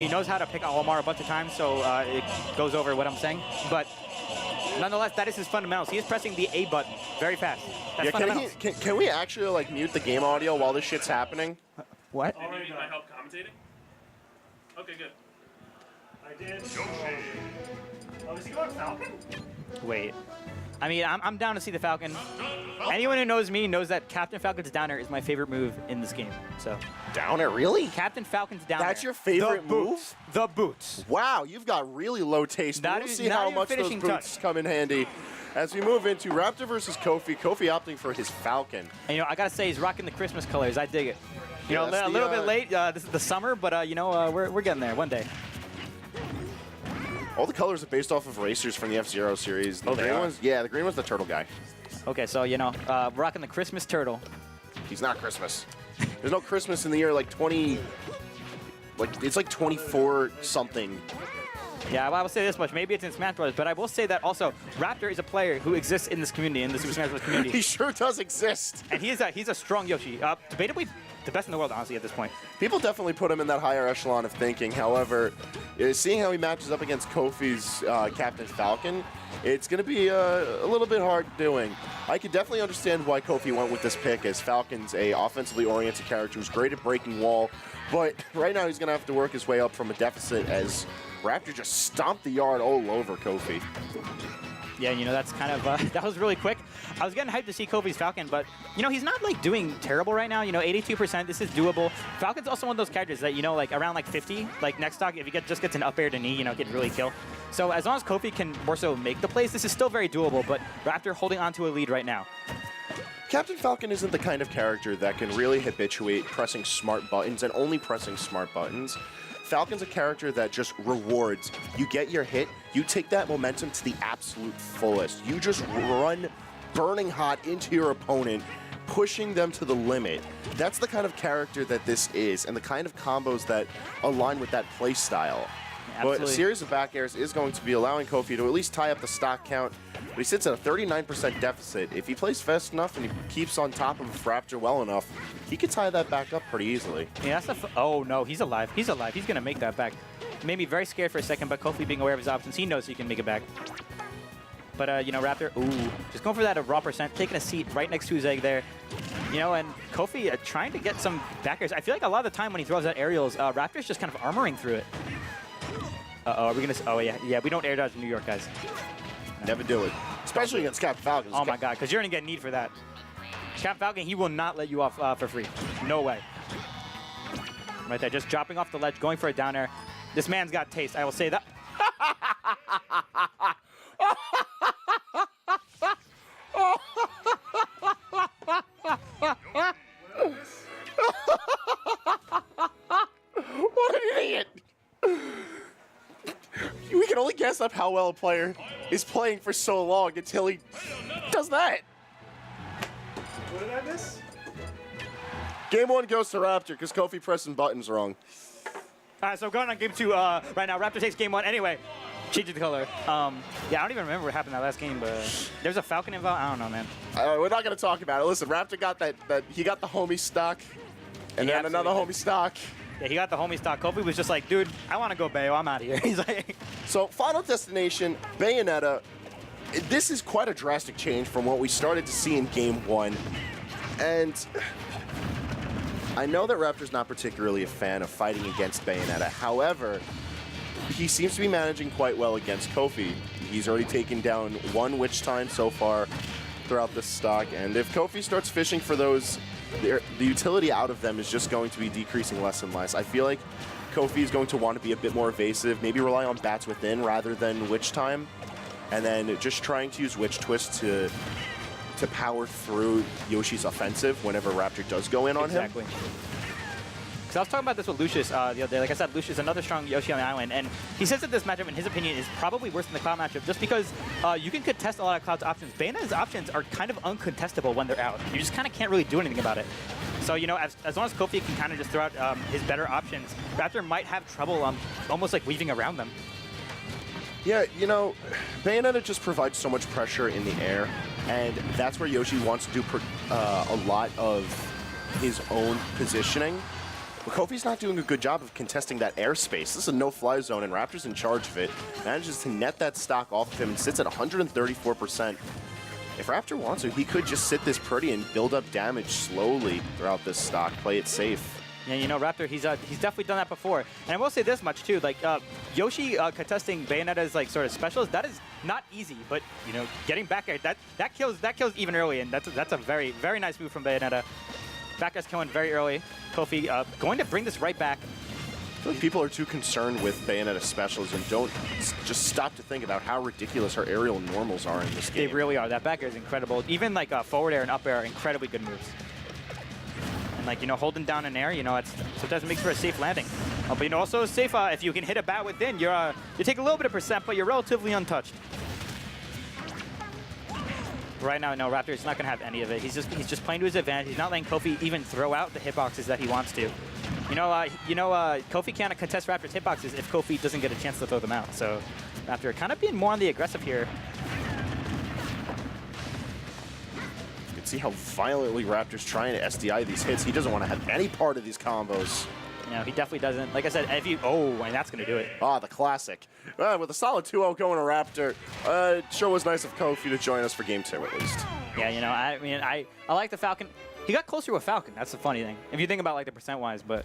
He knows how to pick Olimar a bunch of times, so it goes over what I'm saying. But nonetheless, that is his fundamentals. He is pressing the A button very fast. That's fundamentals. Can we actually like mute the game audio while this shit's happening? What? Do you need my help commentating? Okay, good. I did. Oh, is he going Falcon? Wait. I mean, I'm down to see the Falcon. Anyone who knows me knows that Captain Falcon's downer is my favorite move in this game. So Downer, really? Captain Falcon's downer. That's your favorite move? The boots. Wow, you've got really low taste. We'll see how much those boots come in handy. As we move into Raptor versus Kofi, Kofi opting for his Falcon. And, you know, I gotta say, he's rocking the Christmas colors. I dig it. You know, a little bit late. This is the summer, but you know, we're getting there one day. All the colors are based off of racers from the F-Zero series. The green ones, yeah, the green one's the turtle guy. Okay, so you know, we're rocking the Christmas turtle. He's not Christmas. There's no Christmas in the year like 20. Like it's like 24 something. Yeah, well, I will say this much. Maybe it's in Smash Bros., but I will say that also Raptor is a player who exists in this community, in the Super Smash Bros. Community. He sure does exist. And he's a strong Yoshi. Debatably the best in the world, honestly, at this point. People definitely put him in that higher echelon of thinking. However, seeing how he matches up against Kofi's Captain Falcon, it's going to be a little bit hard doing. I can definitely understand why Kofi went with this pick, as Falcon's a offensively oriented character who's great at breaking wall, but right now he's going to have to work his way up from a deficit as Raptor just stomped the yard all over Kofi. Yeah, you know, that's kind of, that was really quick. I was getting hyped to see Kofi's Falcon, but, you know, he's not, like, doing terrible right now. You know, 82%, this is doable. Falcon's also one of those characters that, you know, like, around, like, 50, like, next stock, if he just gets an up air to knee, you know, can really kill. So as long as Kofi can more so make the plays, this is still very doable, but Raptor holding on to a lead right now. Captain Falcon isn't the kind of character that can really habituate pressing smart buttons and only pressing smart buttons. Falcon's a character that just rewards. You get your hit, you take that momentum to the absolute fullest. You just run burning hot into your opponent, pushing them to the limit. That's the kind of character that this is, and the kind of combos that align with that play style. But a series of back airs is going to be allowing Kofi to at least tie up the stock count. But he sits at a 39% deficit. If he plays fast enough and he keeps on top of Raptor well enough, he could tie that back up pretty easily. Yeah, that's oh no, he's alive. He's alive. He's gonna make that back. Made me very scared for a second, but Kofi being aware of his options, he knows he can make it back. But you know, Raptor, just going for that raw percent, taking a seat right next to his egg there. You know, and Kofi trying to get some back airs. I feel like a lot of the time when he throws out aerials, Raptor's just kind of armoring through it. Uh-oh, are we gonna? Oh yeah, we don't air dodge in New York, guys. No. Never do it, especially against Captain Falcon. Oh my God, because you're gonna get need for that. Captain Falcon, he will not let you off for free. No way. Right there, just dropping off the ledge, going for a down air. This man's got taste. I will say that. What an idiot! We can only guess up how well a player is playing for so long until he does that. What did I miss? Game 1 goes to Raptor because Kofi pressing buttons wrong. All right, so going on game 2 right now. Raptor takes game 1 anyway. Changing the color. Yeah, I don't even remember what happened that last game, but there's a Falcon involved. I don't know, man. We're not going to talk about it. Listen, Raptor got he got the homie stock, and then another homie stock. Yeah, he got the homie stock. Kofi was just like, dude, I want to go Bayo. I'm out of here. He's like. So, final destination, Bayonetta. This is quite a drastic change from what we started to see in game 1. And I know that Raptor's not particularly a fan of fighting against Bayonetta. However, he seems to be managing quite well against Kofi. He's already taken down 1 witch time so far throughout this stock. And if Kofi starts fishing for those, the utility out of them is just going to be decreasing less and less. I feel like Kofi is going to want to be a bit more evasive, maybe rely on bats within rather than witch time, and then just trying to use witch twist to power through Yoshi's offensive whenever Raptor does go in on him. Exactly. Because I was talking about this with Lucius the other day. Like I said, Lucius is another strong Yoshi on the island, and he says that this matchup, in his opinion, is probably worse than the Cloud matchup just because you can contest a lot of Cloud's options. Bayonetta's options are kind of uncontestable when they're out. You just kind of can't really do anything about it. So, you know, as long as Kofi can kind of just throw out his better options, Raptor might have trouble almost like weaving around them. Yeah, you know, Bayonetta just provides so much pressure in the air, and that's where Yoshi wants to do a lot of his own positioning. But Kofi's not doing a good job of contesting that airspace. This is a no-fly zone, and Raptor's in charge of it. Manages to net that stock off of him and sits at 134%. If Raptor wants to, he could just sit this pretty and build up damage slowly throughout this stock, play it safe. Yeah, you know, Raptor, he's definitely done that before. And I will say this much, too. Like, Yoshi contesting Bayonetta's, like, sort of specials, that is not easy. But, you know, getting back air, that kills even early. And that's a very, very nice move from Bayonetta. Back air's killing very early. Kofi going to bring this right back. I feel like people are too concerned with Bayonetta specials and don't just stop to think about how ridiculous her aerial normals are in this game. They really are. That back air is incredible. Even, like, forward air and up air are incredibly good moves. And, like, you know, holding down in air, you know, sometimes it makes for a safe landing. But, you know, also safe if you can hit a bat within. You take a little bit of percent, but you're relatively untouched. Right now, no, Raptor is not going to have any of it. He's just playing to his advantage. He's not letting Kofi even throw out the hitboxes that he wants to. You know, Kofi can't contest Raptor's hitboxes if Kofi doesn't get a chance to throw them out. So Raptor kind of being more on the aggressive here. You can see how violently Raptor's trying to SDI these hits. He doesn't want to have any part of these combos. You know, he definitely doesn't. Like I said, and that's going to do it. Ah, the classic. With a solid 2-0 going to Raptor, it sure was nice of Kofi to join us for Game 2 at least. Yeah, you know, I like the Falcon. He got closer with Falcon. That's the funny thing. If you think about, like, the percent-wise, but...